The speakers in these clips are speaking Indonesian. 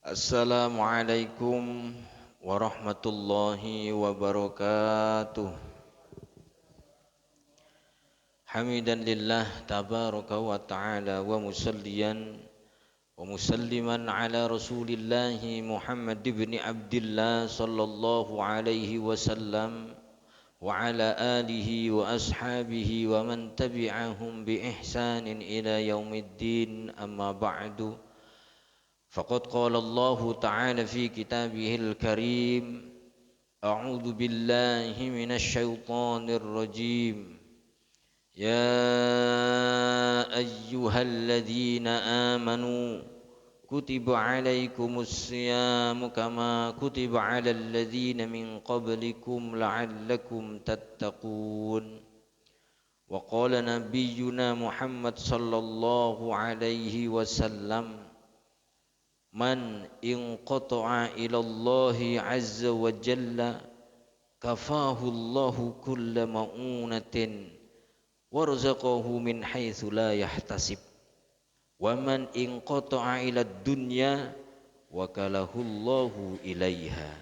Assalamualaikum warahmatullahi wabarakatuh. Hamidan lillah tabaraka wa ta'ala wa musalliyan wa musalliman ala rasulillahi Muhammad ibn Abdillah sallallahu alaihi wasallam wa ala alihi wa ashabihi wa man tabi'ahum bi ihsanin ila yaumiddin amma ba'du. فقد قال الله تعالى في كتابه الكريم أعوذ بالله من الشيطان الرجيم يا أيها الذين آمنوا كتب عليكم الصيام كما كتب على الذين من قبلكم لعلكم تتقون وقال نبينا محمد صلى الله عليه وسلم Man inqata'a ila Allah azza wa jalla kafahu Allahu kulla ma'unatin warzaqahu min haitsu la yahtasib wa man inqata'a ila dunya wakalahu Allahu ilaiha.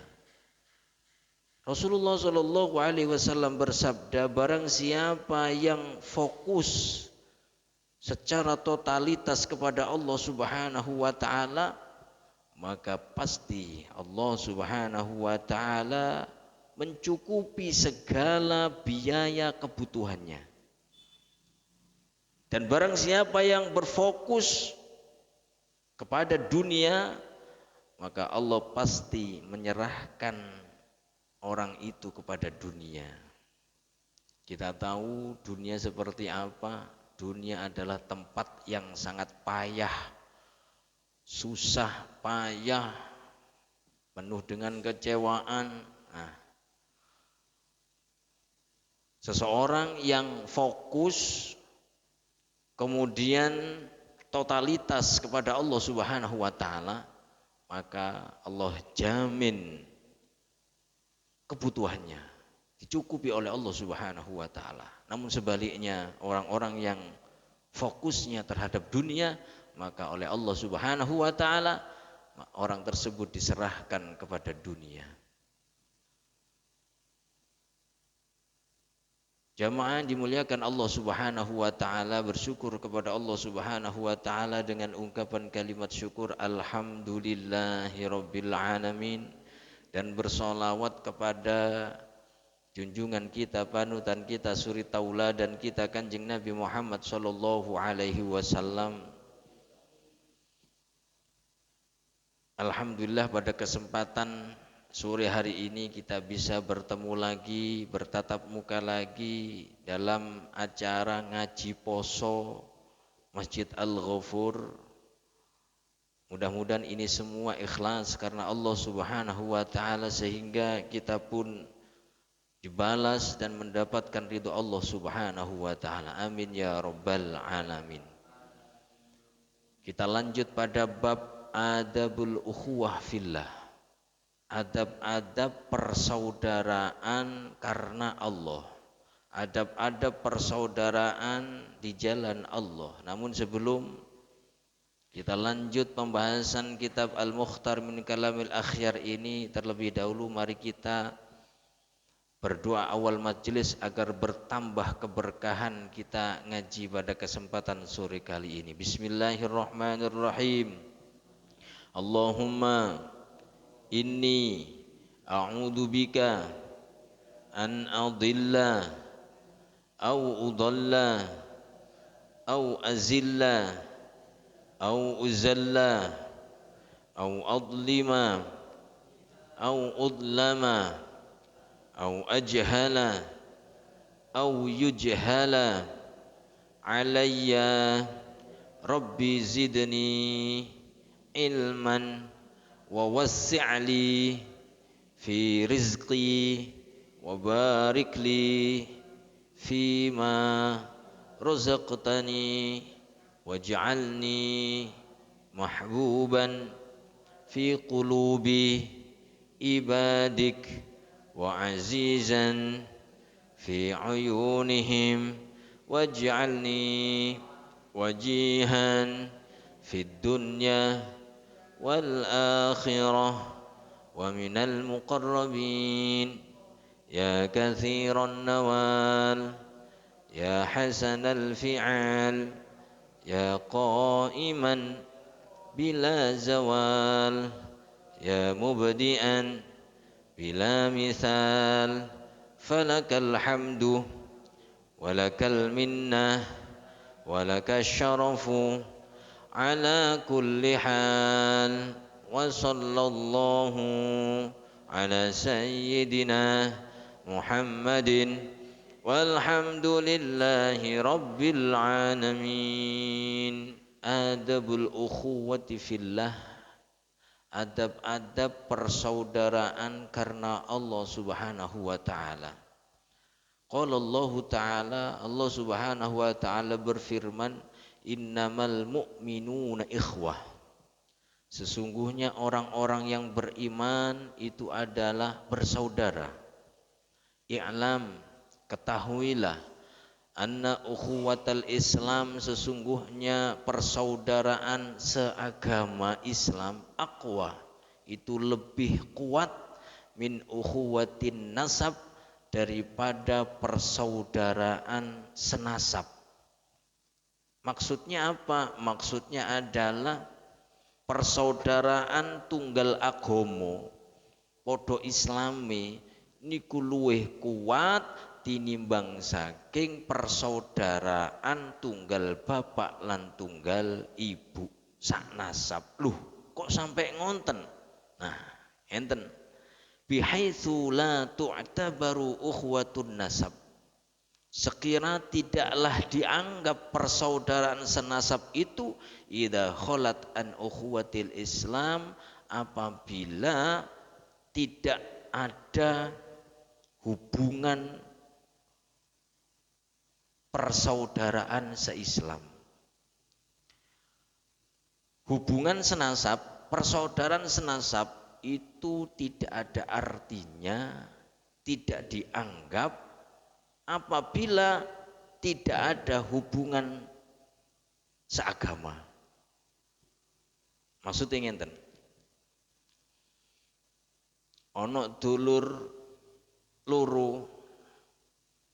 Rasulullah sallallahu alaihi wasallam bersabda, barang siapa yang fokus secara totalitas kepada Allah Subhanahu wa taala, maka pasti Allah Subhanahu wa ta'ala mencukupi segala biaya kebutuhannya. Dan barang siapa yang berfokus kepada dunia, maka Allah pasti menyerahkan orang itu kepada dunia. Kita tahu dunia seperti apa. Dunia adalah tempat yang sangat payah, susah, payah, penuh dengan kecewaan. Nah, seseorang yang fokus kemudian totalitas kepada Allah Subhanahu wa taala, maka Allah jamin kebutuhannya dicukupi oleh Allah Subhanahu wa taala. Namun sebaliknya, orang-orang yang fokusnya terhadap dunia, maka oleh Allah Subhanahu wa taala orang tersebut diserahkan kepada dunia. Jamaah dimuliakan Allah Subhanahu wa taala, bersyukur kepada Allah Subhanahu wa taala dengan ungkapan kalimat syukur alhamdulillahirabbil alamin, dan bersolawat kepada junjungan kita, panutan kita, suri tauladan kita, Kanjeng Nabi Muhammad sallallahu alaihi wasallam. Alhamdulillah pada kesempatan sore hari ini kita bisa bertemu lagi, bertatap muka lagi dalam acara ngaji poso Masjid Al-Ghafur. Mudah-mudahan ini semua ikhlas karena Allah Subhanahu wa taala, sehingga kita pun dibalas dan mendapatkan ridho Allah Subhanahu wa taala. Amin ya rabbal alamin. Kita lanjut pada bab adabul ukhuwah fillah, adab-adab persaudaraan karena Allah, adab-adab persaudaraan di jalan Allah. Namun sebelum kita lanjut pembahasan kitab Al-Mukhtar min Kalamil Akhyar ini, terlebih dahulu mari kita berdoa awal majelis agar bertambah keberkahan kita ngaji pada kesempatan sore kali ini. Bismillahirrahmanirrahim. Allahumma inni a'udzu bika an adilla au udalla au azilla au uzalla au adlima au udlama au ajhala au yujhala alayya rabbi zidni ilman wa wassi'li fi rizqi wa barik li fima razaqtani waj'alni mahbuban fi qulubi ibadik wa azizan fi uyunihim waj'alni wajihan fid dunya والآخرة ومن المقربين يا كثير النوال يا حسن الفعال يا قائما بلا زوال يا مبدئا بلا مثال فلك الحمد ولك المنة ولك الشرف على كل حال وصلى الله على سيدنا محمد والحمد لله رب العالمين. Adabul ukhuwati fillah, adab-adab persaudaraan karena Allah Subhanahu wa taala. Qala Allah taala, Allah Subhanahu wa taala berfirman, innamal mu'minuna ikhwah. Sesungguhnya orang-orang yang beriman itu adalah bersaudara. I'lam, ketahuilah, anna ukhuwatal Islam, sesungguhnya persaudaraan seagama Islam, aqwa, itu lebih kuat, min ukhuwatin nasab, daripada persaudaraan senasab. Maksudnya apa? Maksudnya adalah persaudaraan tunggal agomo podo islami niku luwih kuat tinimbang saking persaudaraan tunggal bapak lan tunggal ibu sak nasab. Loh, kok sampai ngonten? Nah, enten. Bihaitsu la tu'tabaru ukhwatun nasab. Sekira tidaklah dianggap persaudaraan senasab itu idza kholat an ukhuwatil Islam, apabila tidak ada hubungan persaudaraan se-Islam. Hubungan senasab, persaudaraan senasab itu tidak ada artinya, tidak dianggap apabila tidak ada hubungan seagama. Maksudnya ngenten. Ono dulur loro,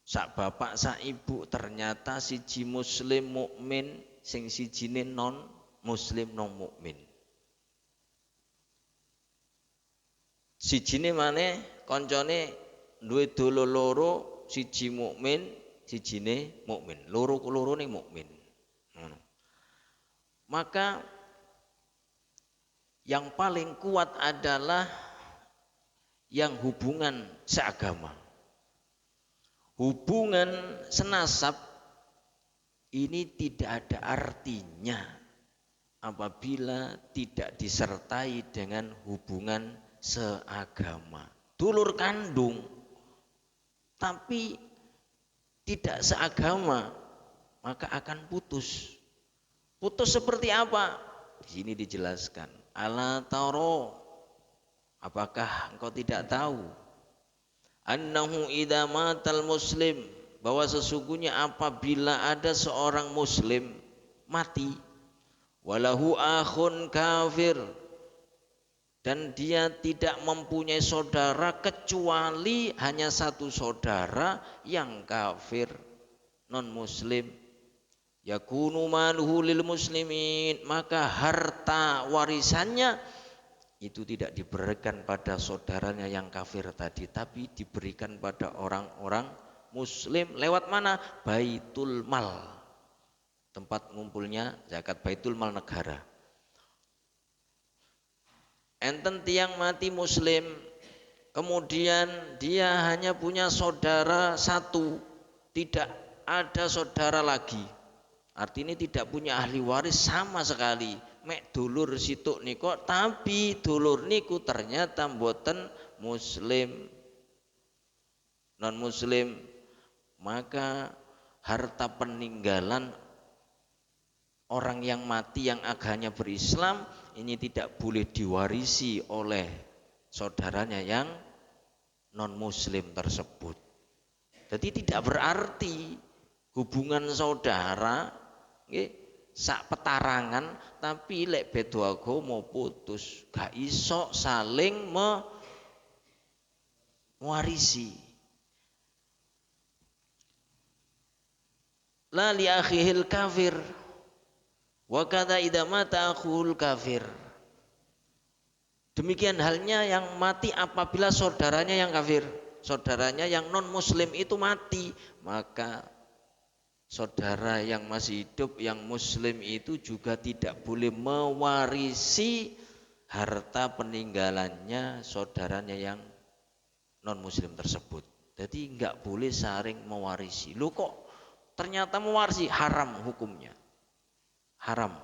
sak bapak sak ibu, ternyata siji muslim mukmin, sing sijine non muslim non mukmin. Sijine maneh koncone duwe dulur loro, siji mukmin, sijine mukmin. Loro-lorone mukmin. Maka yang paling kuat adalah yang hubungan seagama. Hubungan senasab ini tidak ada artinya apabila tidak disertai dengan hubungan seagama. Dulur kandung tapi tidak seagama, maka akan putus. Putus seperti apa? Di sini dijelaskan. Ala taro, apakah engkau tidak tahu? Annahu idza matal muslim, bahwa sesungguhnya apabila ada seorang muslim mati, walahu akhun kafir, dan dia tidak mempunyai saudara kecuali hanya satu saudara yang kafir non muslim, yakunu maluhu lil muslimin, maka harta warisannya itu tidak diberikan pada saudaranya yang kafir tadi, tapi diberikan pada orang-orang muslim. Lewat mana? Baitul mal, tempat ngumpulnya zakat, baitul mal negara. Enten tiang mati muslim, kemudian dia hanya punya saudara satu, tidak ada saudara lagi, artinya tidak punya ahli waris sama sekali. Mek dulur situk niko, tapi dulur niku ternyata mboten muslim, non muslim, maka harta peninggalan orang yang mati yang agamanya berislam ini tidak boleh diwarisi oleh saudaranya yang non muslim tersebut. Jadi tidak berarti hubungan saudara sak petarangan, tapi lek beda agama putus, gak iso saling mewarisi. La li akhihil kafir wa kadza idza mata akhul kafir. Demikian halnya yang mati apabila saudaranya yang kafir, saudaranya yang non muslim itu mati, maka saudara yang masih hidup yang muslim itu juga tidak boleh mewarisi harta peninggalannya saudaranya yang non muslim tersebut. Jadi enggak boleh saling mewarisi. Loh kok ternyata mewarisi, haram hukumnya. Haram.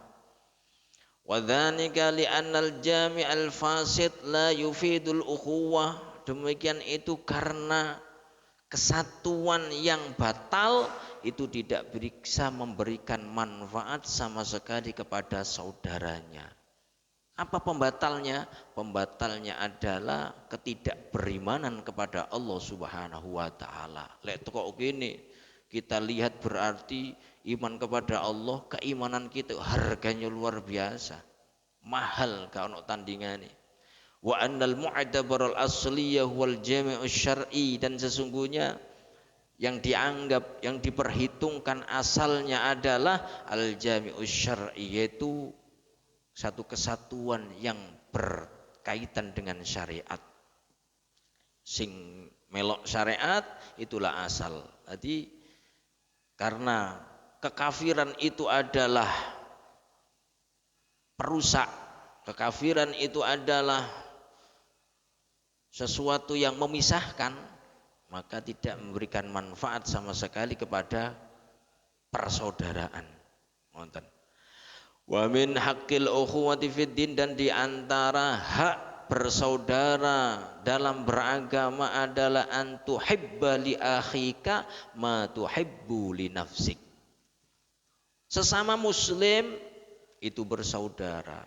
Wa dzalika li'annal jami'al fasid la yufidul ukhuwah. Demikian itu karena kesatuan yang batal itu tidak bisa memberikan manfaat sama sekali kepada saudaranya. Apa pembatalnya? Pembatalnya adalah ketidakberimanan kepada Allah Subhanahu wa taala. Lek kok gini, kita lihat berarti iman kepada Allah, keimanan kita harganya luar biasa. Mahal gak ono tandingane. Wa annal mu'tabaral asliyah wal jami'u syar'i, dan sesungguhnya yang dianggap, yang diperhitungkan asalnya adalah al jami'u syar'i, yaitu satu kesatuan yang berkaitan dengan syariat. Sing melok syariat itulah asal. Jadi karena kekafiran itu adalah perusak, kekafiran itu adalah sesuatu yang memisahkan, maka tidak memberikan manfaat sama sekali kepada persaudaraan. Wonten. Wa min haqqil ukhuwati fid din, dan di antara hak bersaudara dalam beragama adalah an tuhibba li akhika ma tuhibbu li nafsik. Sesama muslim itu bersaudara,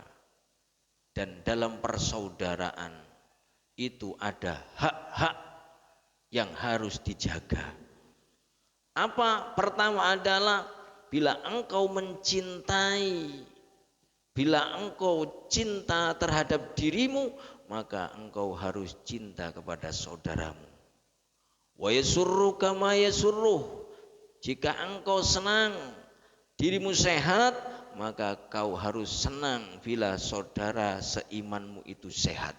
dan dalam persaudaraan itu ada hak-hak yang harus dijaga. Apa? Pertama adalah bila engkau mencintai, bila engkau cinta terhadap dirimu, maka engkau harus cinta kepada saudaramu. Wa yasurruka ma yasurruh, jika engkau senang dirimu sehat, maka kau harus senang bila saudara seimanmu itu sehat.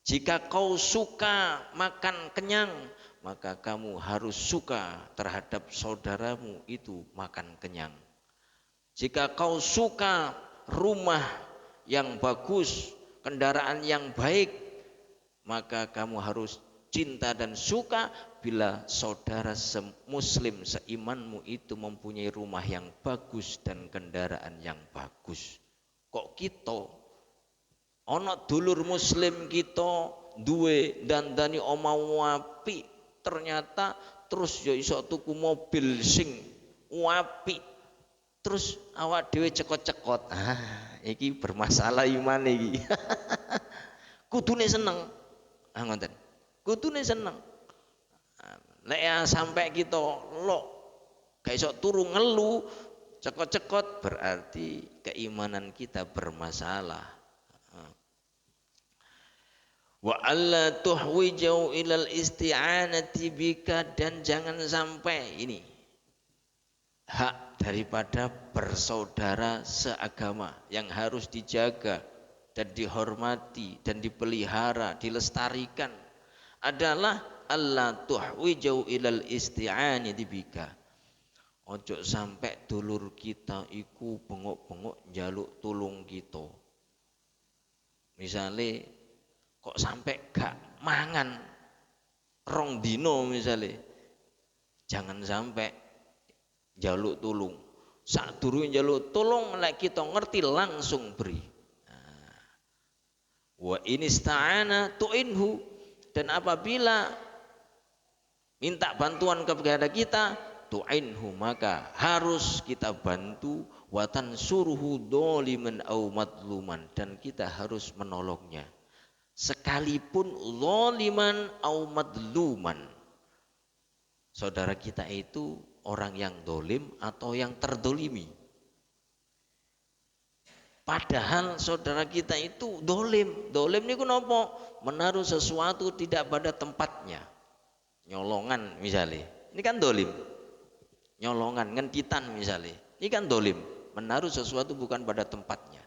Jika kau suka makan kenyang, maka kamu harus suka terhadap saudaramu itu makan kenyang. Jika kau suka rumah yang bagus, kendaraan yang baik, maka kamu harus cinta dan suka bila saudara muslim seimanmu itu mempunyai rumah yang bagus dan kendaraan yang bagus. Kok kita ana dulur muslim kita duwe dandani omah apik, ternyata terus ya iso tuku mobil sing apik, terus awak dhewe cekot-cekot. Iki bermasalah iman iki. Kudune seneng. Ngoten. Kudune seneng. Nek sampai kita lok gak iso turu ngelu, cekot-cekot, berarti keimanan kita bermasalah. Wa alla tuhwijau ilal isti'anati bika, dan jangan sampai ini hak daripada bersaudara seagama yang harus dijaga dan dihormati dan dipelihara, dilestarikan adalah alla tuhwijau ilal isti'anati bika. Ojo sampai dulur kita iku bengok-bengok njaluk tulung kita. Misale kok sampai gak mangan rong dino misalnya, jangan sampai jaluk tulung. Sak durunge jaluk tulung lek kita ngerti langsung beri. Wa inista'ana tu'inhu, dan apabila minta bantuan kepada kita, tu'inhu, maka harus kita bantu. Wa tansuruhu dzaliman au madluman, dan kita harus menolongnya sekalipun zaliman au madluman, saudara kita itu orang yang dolim atau yang terdolimi. Padahal saudara kita itu dolim. Dolim ini kenapa? Menaruh sesuatu tidak pada tempatnya. Nyolongan misalnya. Ini kan dolim. Nyolongan, ngentitan misalnya. Ini kan dolim. Menaruh sesuatu bukan pada tempatnya.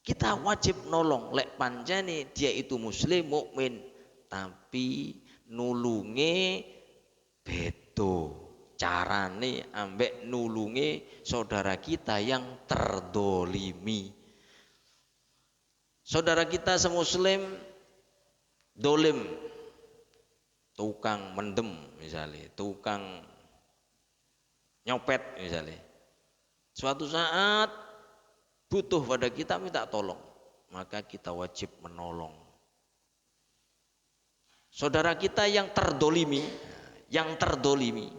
Kita wajib nolong. Lek pancene dia itu muslim, mukmin, tapi nulunge bedo. Carane ambek nulunge saudara kita yang terdolimi. Saudara kita semuslim dolim, tukang mendem misalnya, tukang nyopet misalnya. Suatu saat butuh pada kita minta tolong, maka kita wajib menolong. Saudara kita yang terdolimi, yang terdolimi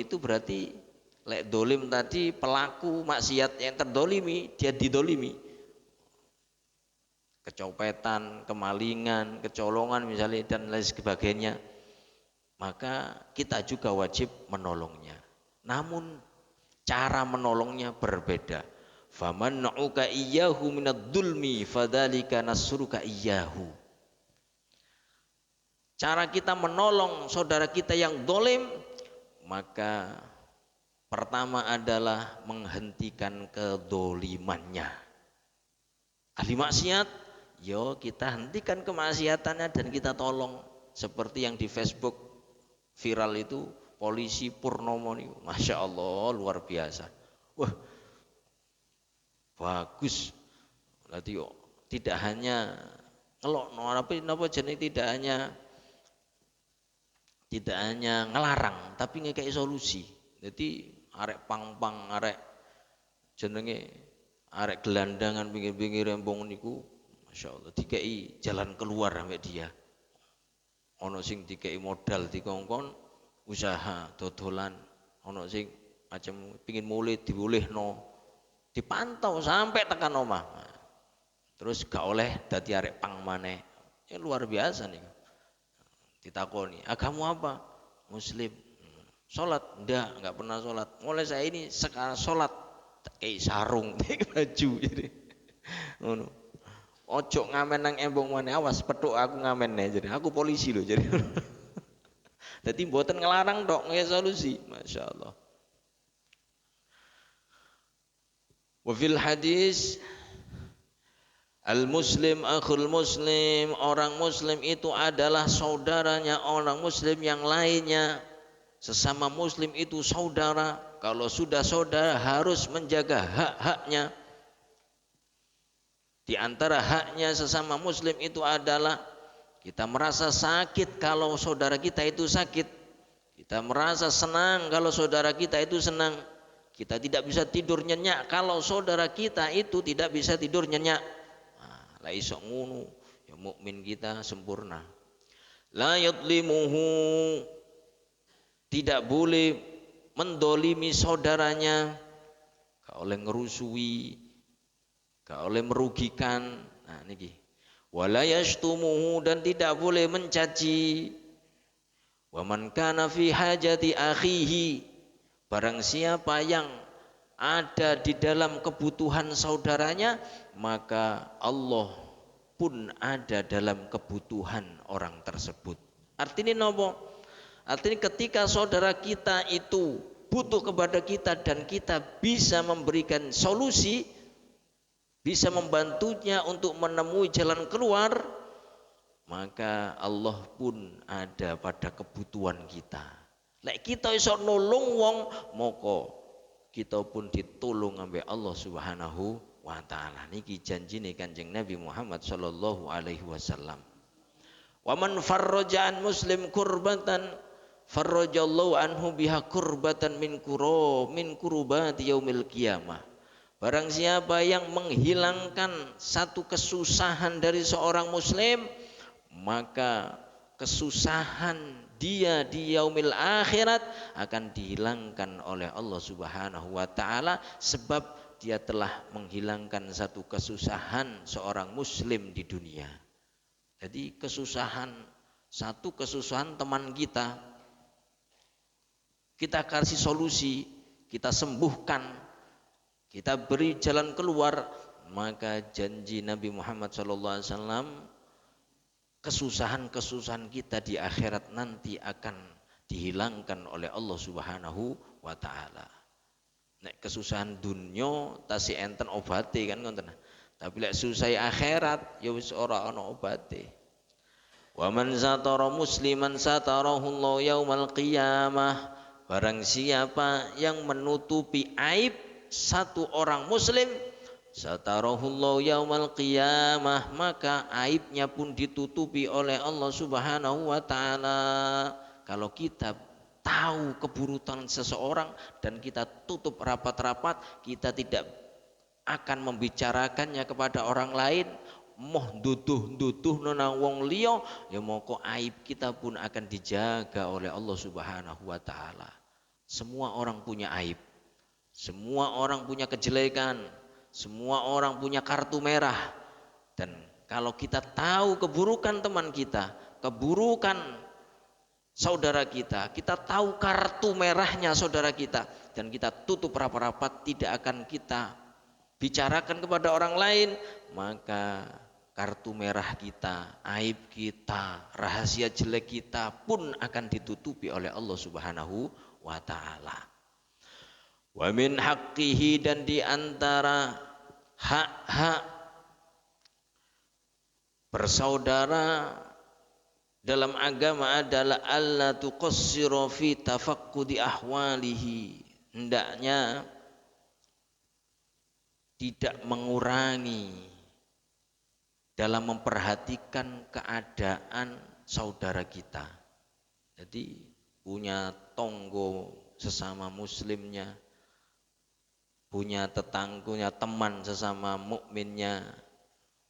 itu berarti lek dolim tadi pelaku maksiat yang terdolimi, dia didolimi. Kecopetan, kemalingan, kecolongan misalnya dan lain sebagainya, maka kita juga wajib menolongnya. Namun cara menolongnya berbeda. Faman na'uka iyyahu minadh-dhulmi fadzalika nasruka iyyahu. Cara kita menolong saudara kita yang dolim, maka pertama adalah menghentikan kedolimannya. Ahli maksiat, yo kita hentikan kemaksiatannya dan kita tolong. Seperti yang di Facebook viral itu, polisi Purnomo nih, masya Allah luar biasa. Wah, bagus. Berarti tidak hanya ngelok, tapi napa jenenge tidak hanya ngelarang, tapi ngekei solusi. Jadi arek pang-pang, arek jenenge arek gelandangan pinggir-pinggir embong niku, masya Allah dikei jalan keluar sampai dia. Ono sing dikei modal dikongkon usaha dodolan, ono sing macam pingin mulai dibolehno, dipantau sampai tekan omah. Terus gak oleh dadi arek pang maneh. Ya luar biasa nih. Ditakoni, agamamu apa? Muslim. Sholat? Enggak pernah sholat. Mulai saya ini sekarang sholat, kayak sarung, kayak baju jadi. Ngono. Ojo ngamen nang embong maneh, awas petuk aku ngamen nih jadi. Aku polisi loh jadi. Jadi mboten ngelarang tok, nggih solusi. Masya Allah. Wa fil hadis al-muslim akhul muslim, orang muslim itu adalah saudaranya orang muslim yang lainnya. Sesama muslim itu saudara. Kalau sudah saudara harus menjaga hak-haknya. Di antara haknya sesama muslim itu adalah kita merasa sakit kalau saudara kita itu sakit. Kita merasa senang kalau saudara kita itu senang. Kita tidak bisa tidur nyenyak kalau saudara kita itu tidak bisa tidur nyenyak. La iso ngono ya mukmin kita sempurna. La yadlimuhu, tidak boleh mendolimi saudaranya, gak oleh ngerusui, gak oleh merugikan. Nah niki. Wala yashtumuhu, dan tidak boleh mencaci. Wa man kana fi hajati akhihi, barang siapa yang ada di dalam kebutuhan saudaranya, maka Allah pun ada dalam kebutuhan orang tersebut. Artinya nopo? Artinya ketika saudara kita itu butuh kepada kita dan kita bisa memberikan solusi, bisa membantunya untuk menemui jalan keluar, maka Allah pun ada pada kebutuhan kita. Lek kita iso nolong wong, moko kita pun ditolong oleh Allah Subhanahu wa taala. Niki janjine Kanjeng Nabi Muhammad sallallahu alaihi wasallam. Wa man farraja an muslim kurbatan farrajallahu anhu biha kurbatan min kurubati yaumil qiyamah. Barang siapa yang menghilangkan satu kesusahan dari seorang muslim, maka kesusahan dia di yaumil akhirat akan dihilangkan oleh Allah Subhanahu wa taala, sebab dia telah menghilangkan satu kesusahan seorang muslim di dunia. Jadi satu kesusahan teman kita kasih solusi, kita sembuhkan, kita beri jalan keluar, maka janji Nabi Muhammad SAW, kesusahan-kesusahan kita di akhirat nanti akan dihilangkan oleh Allah Subhanahu wa taala. Nek kesusahan dunya tasih enten obate kan ngoten. Tapi lek susah akhirat ya wis ora ana obate. Wa man satara musliman satarahu Allah yaumal qiyamah. Barang siapa yang menutupi aib satu orang muslim, satarahullahu yaumal qiyamah, maka aibnya pun ditutupi oleh Allah Subhanahu wa taala. Kalau kita tahu keburukan seseorang dan kita tutup rapat-rapat, kita tidak akan membicarakannya kepada orang lain, moh duduh nang wong liya, ya moko aib kita pun akan dijaga oleh Allah Subhanahu wa taala. Semua orang punya aib. Semua orang punya kejelekan, semua orang punya kartu merah. Dan kalau kita tahu keburukan teman kita, keburukan saudara kita, kita tahu kartu merahnya saudara kita, dan kita tutup rapat-rapat, tidak akan kita bicarakan kepada orang lain, maka kartu merah kita, aib kita, rahasia jelek kita pun akan ditutupi oleh Allah Subhanahu wa ta'ala. Wa min haqqihi, dan di antara hak-hak bersaudara dalam agama adalah alla tuqassiru fi tafaqqudi ahwalihi, hendaknya tidak mengurangi dalam memperhatikan keadaan saudara kita. Jadi punya tonggo sesama muslimnya, punya tetanggunya, teman sesama mukminnya,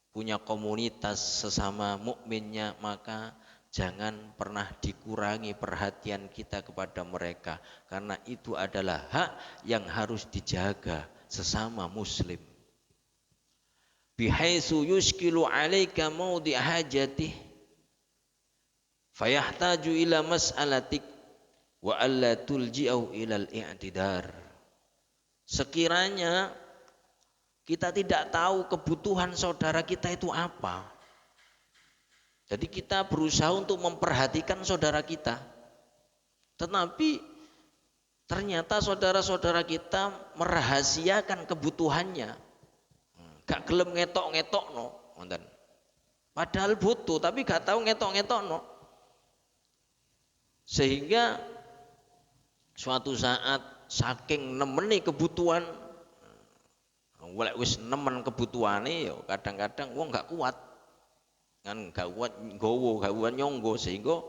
punya komunitas sesama mukminnya, maka jangan pernah dikurangi perhatian kita kepada mereka, karena itu adalah hak yang harus dijaga sesama muslim. Bihaitsu yushkilu 'alaika mawdi' hajatih fayahtaju ila mas'alatik wa alla tulji'u ilal i'tidar. Sekiranya kita tidak tahu kebutuhan saudara kita itu apa, jadi kita berusaha untuk memperhatikan saudara kita, tetapi ternyata saudara-saudara kita merahasiakan kebutuhannya, gak gelem ngetok-ngetok no, padahal butuh tapi gak tahu ngetok-ngetok no, sehingga suatu saat saking nemeni kebutuhan, wis nemen kebutuhane, kadang-kadang wong gak kuat kan, gak kuat nggowo, gak kuat nyonggo, sehingga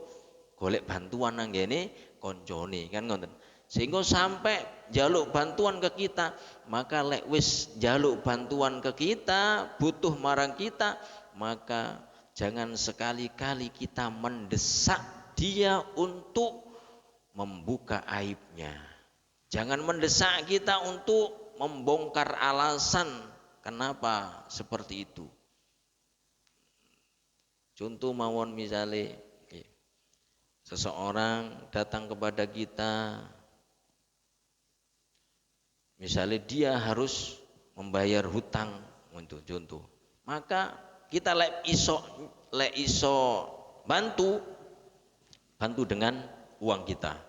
golek bantuan nang ngene koncone kan ngoten, sehingga sampai jaluk bantuan ke kita. Maka lek wis jaluk bantuan ke kita, butuh marang kita, maka jangan sekali-kali kita mendesak dia untuk membuka aibnya. Jangan mendesak kita untuk membongkar alasan kenapa seperti itu. Contoh mawon, misalnya seseorang datang kepada kita, misalnya dia harus membayar hutang untuk contoh, maka kita lek iso bantu dengan uang kita.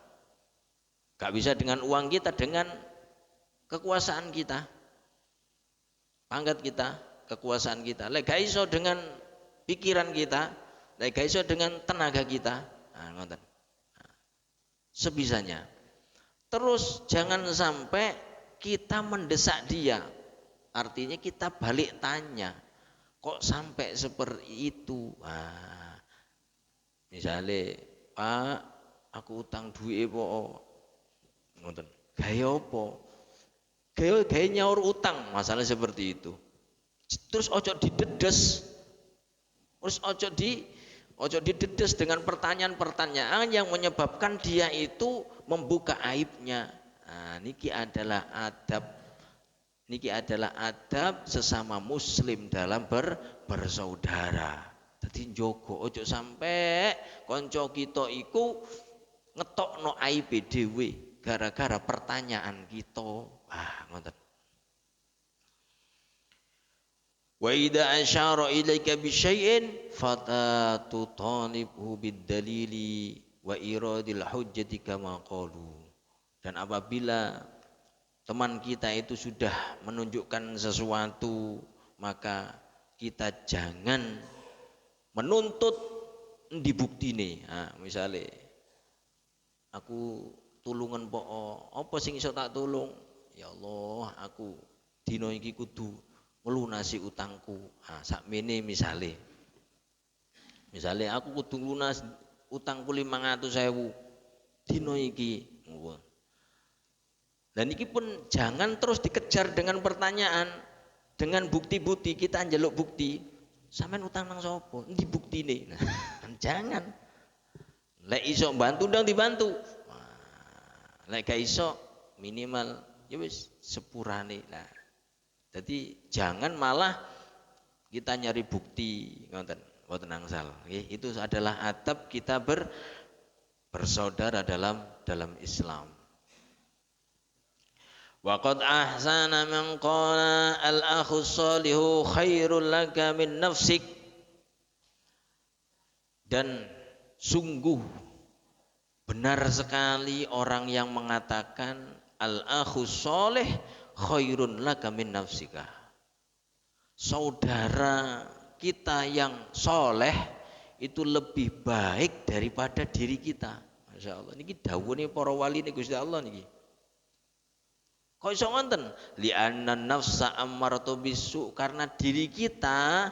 Gak bisa dengan uang kita, dengan kekuasaan kita, pangkat kita, kekuasaan kita. Lek gak iso dengan pikiran kita, lek gak iso dengan tenaga kita, ngoten. Sebisanya. Terus jangan sampai kita mendesak dia. Artinya kita balik tanya, kok sampai seperti itu? Misalnya, Pak, aku utang duit po, ngoten. Gaya apa? Gaya nyaur utang, masalah seperti itu. Terus ojo didedes. Terus ojo didedes dengan pertanyaan-pertanyaan yang menyebabkan dia itu membuka aibnya. Niki adalah adab sesama muslim dalam bersaudara. Jadi njogo ojo sampai konco kita iku ngetokno aibe dhewe gara-gara pertanyaan kita. Ngoten. Wa idza asyara ilaika bi syai'in fata tutalibhu bid dalili wa iradil hujjati kama qalu. Dan apabila teman kita itu sudah menunjukkan sesuatu, maka kita jangan menuntut di bukti nih. Nah, misalnya aku tulungan po apa sing iso tak tulung? Ya Allah, aku dina iki kudu ngelunasi utangku. Nah, sakmene misale aku kudu lunas utangku 500.000 dina iki. Dan ini pun jangan terus dikejar dengan pertanyaan, dengan bukti-bukti. Kita njaluk bukti, sampean utang nang sapa? Endi buktine? Nah, jangan. Lek iso bantu ndang dibantu. Lek gak iso minimal ya wis sepurane lah. Jadi jangan malah kita nyari bukti ngoten, mboten angsal. Itu adalah adab kita bersaudara dalam Islam. Wa qad ahsana man qala al-akhu shalihu khairul laka min nafsik. Dan sungguh benar sekali orang yang mengatakan al-akhu sholih khairun laka min nafsika. Saudara kita yang soleh itu lebih baik daripada diri kita. Masya Allah. Niki dawuhne para wali nih Gusti Allah niki. Kok iso ngoten? Li'anna nafsa ammaratu bisu, karena diri kita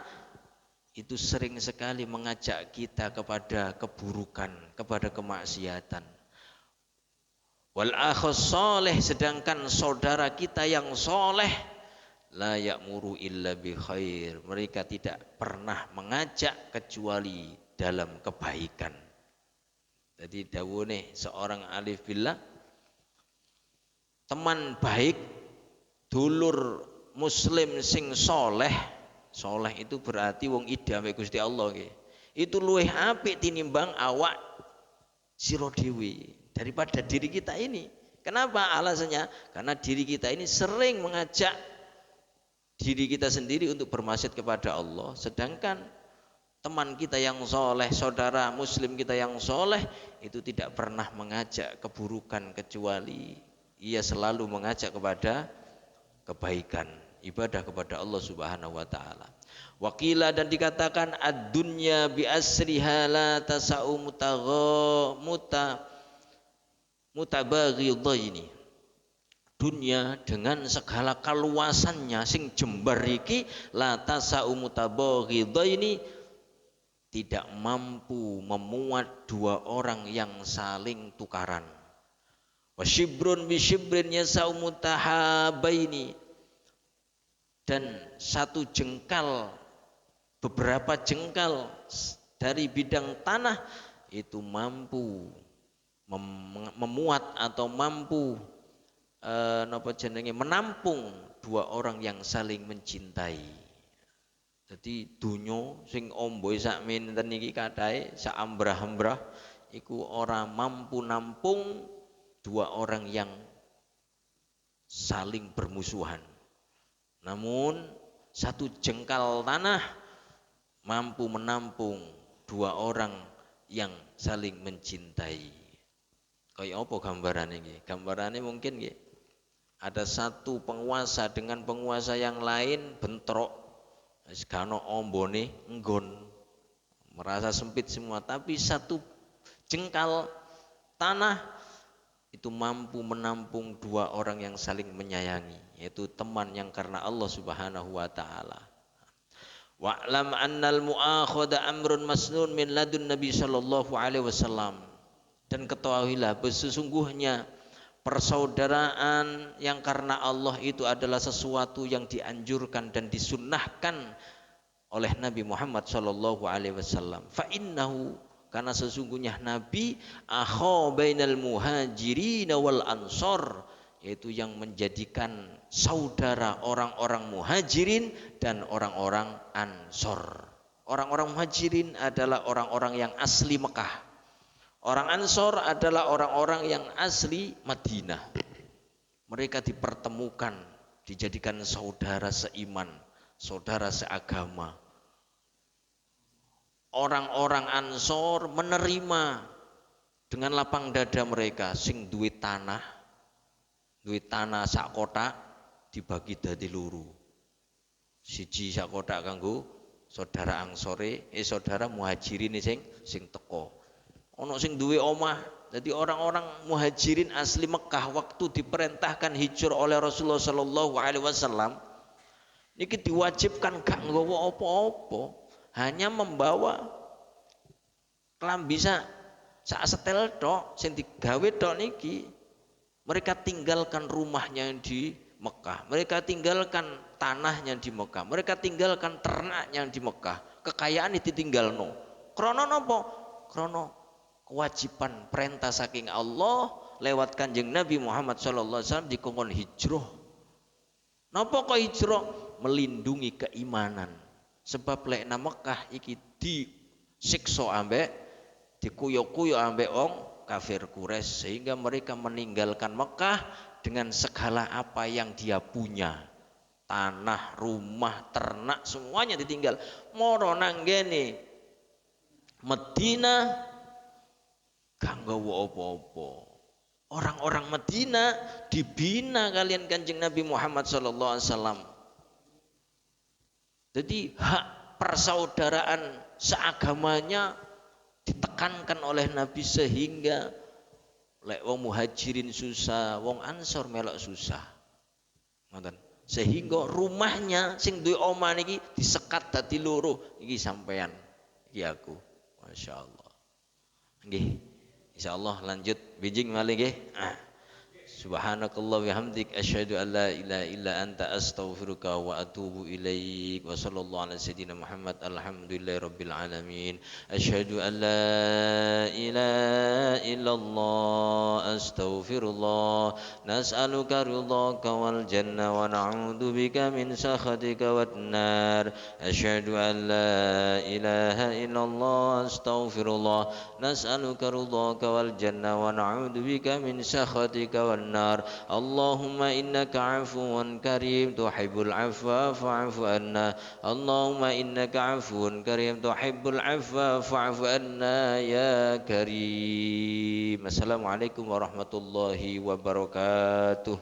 itu sering sekali mengajak kita kepada keburukan, kepada kemaksiatan. Wal akhus soleh, sedangkan saudara kita yang soleh la ya'muru illa bi khair, mereka tidak pernah mengajak kecuali dalam kebaikan. Jadi dawuhne seorang alif billah, teman baik, dulur muslim sing soleh. Soleh itu berarti wong ida ambek Gusti Allah nggih. Itu luwih apik tinimbang awak sira dhewe daripada diri kita ini. Kenapa? Alasannya karena diri kita ini sering mengajak diri kita sendiri untuk bermaksiat kepada Allah, sedangkan teman kita yang soleh, saudara muslim kita yang soleh itu tidak pernah mengajak keburukan kecuali ia selalu mengajak kepada kebaikan, ibadah kepada Allah Subhanahu wa taala. Waqila, dan dikatakan ad-dunya bi asriha la tasau mutabaghidaini. Dunia dengan segala kaluasannya sing jembar iki la tasau mutabaghidaini, tidak mampu memuat dua orang yang saling tukaran. Wasyibrun bisyibrin yasau mutahabaini, dan satu jengkal, beberapa jengkal dari bidang tanah itu mampu memuat atau mampu menampung dua orang yang saling mencintai. Jadi dunyo sing omboe sak menten iki katahe sak ambrah-ambrah iku ora mampu nampung dua orang yang saling bermusuhan. Namun satu jengkal tanah mampu menampung dua orang yang saling mencintai. Kayak apa gambarannya iki? Gambarannya mungkin nggih, ada satu penguasa dengan penguasa yang lain bentrok, wis gano ombone nggon, merasa sempit semua, tapi satu jengkal tanah itu mampu menampung dua orang yang saling menyayangi, yaitu teman yang karena Allah Subhanahu wa taala. Wa'lam annal mu'akhadha amrun masnun min ladun Nabi sallallahu alaihi wasallam. Dan ketahuilah sesungguhnya persaudaraan yang karena Allah itu adalah sesuatu yang dianjurkan dan disunnahkan oleh Nabi Muhammad sallallahu alaihi wasallam. Fa innahu, karena sesungguhnya Nabi akha bainal muhajirin wal ansor, yaitu yang menjadikan saudara orang-orang muhajirin dan orang-orang ansor. Orang-orang muhajirin adalah orang-orang yang asli Mekah. Orang ansor adalah orang-orang yang asli Madinah. Mereka dipertemukan, dijadikan saudara seiman, saudara seagama. Orang-orang Ansor menerima dengan lapang dada mereka. Sing duwe tanah sak kotak dibagi dadi loro. Siji sak kotak kanggo saudara Ansore, saudara Muhajirin sing teko. Ono sing duwe omah. Jadi orang-orang Muhajirin asli Mekah waktu diperintahkan hijrah oleh Rasulullah sallallahu alaihi wasallam niki diwajibkan gak nggawa apa-apa, hanya membawa klambi sak setel tok sing digawe tok niki. Mereka tinggalkan rumahnya di Mekah, mereka tinggalkan tanahnya di Mekah, mereka tinggalkan ternaknya di Mekah, kekayaan ditinggalno. Krono napa? Krono kewajiban perintah saking Allah lewat Kanjeng Nabi Muhammad sallallahu alaihi wasallam dikongkon hijrah. Napa kok hijrah? Melindungi keimanan. Sebab lek nang Mekah iki disiksa ambek dikuyo-kuyo ambek wong kafir Quraisy, sehingga mereka meninggalkan Mekah dengan segala apa yang dia punya. Tanah, rumah, ternak semuanya ditinggal. Moro nang ngene Madinah gak nggawa apa-apa. Orang-orang Madinah dibina kalian Kanjeng Nabi Muhammad sallallahu alaihi wasallam. Jadi hak persaudaraan seagamanya ditekankan oleh Nabi, sehingga lek wong Muhajirin susah, wong Ansor melok susah. Ngoten. Sehingga rumahnya sing duwe omah niki disekat dadi loro. Iki sampean, iki aku. Masyaallah. Nggih. Insyaallah lanjut bijing malih nggih. Subhanakallah bihamdik asyhadu an la ilaha illa anta astaghfiruka wa atubu ilaik. Wa sallallahu ala sayyidina Muhammad alhamdulillahi rabbil alamin. Asyhadu an la ilaha illallah astaghfirullah. Nas'aluka ridhaka wal jannah wa na'udzu bika min sakhatika wan nar. Asyhadu an la ilaha illallah astaghfirullah. Nas'aluka ridhaka wal jannah wa na'udzu bika min sakhatika wan النار اللهم إنك عفو كريم تحب العفو فاعف عنا اللهم إنك عفو كريم تحب العفو فاعف عنا يا كريم. السلام عليكم ورحمة الله وبركاته.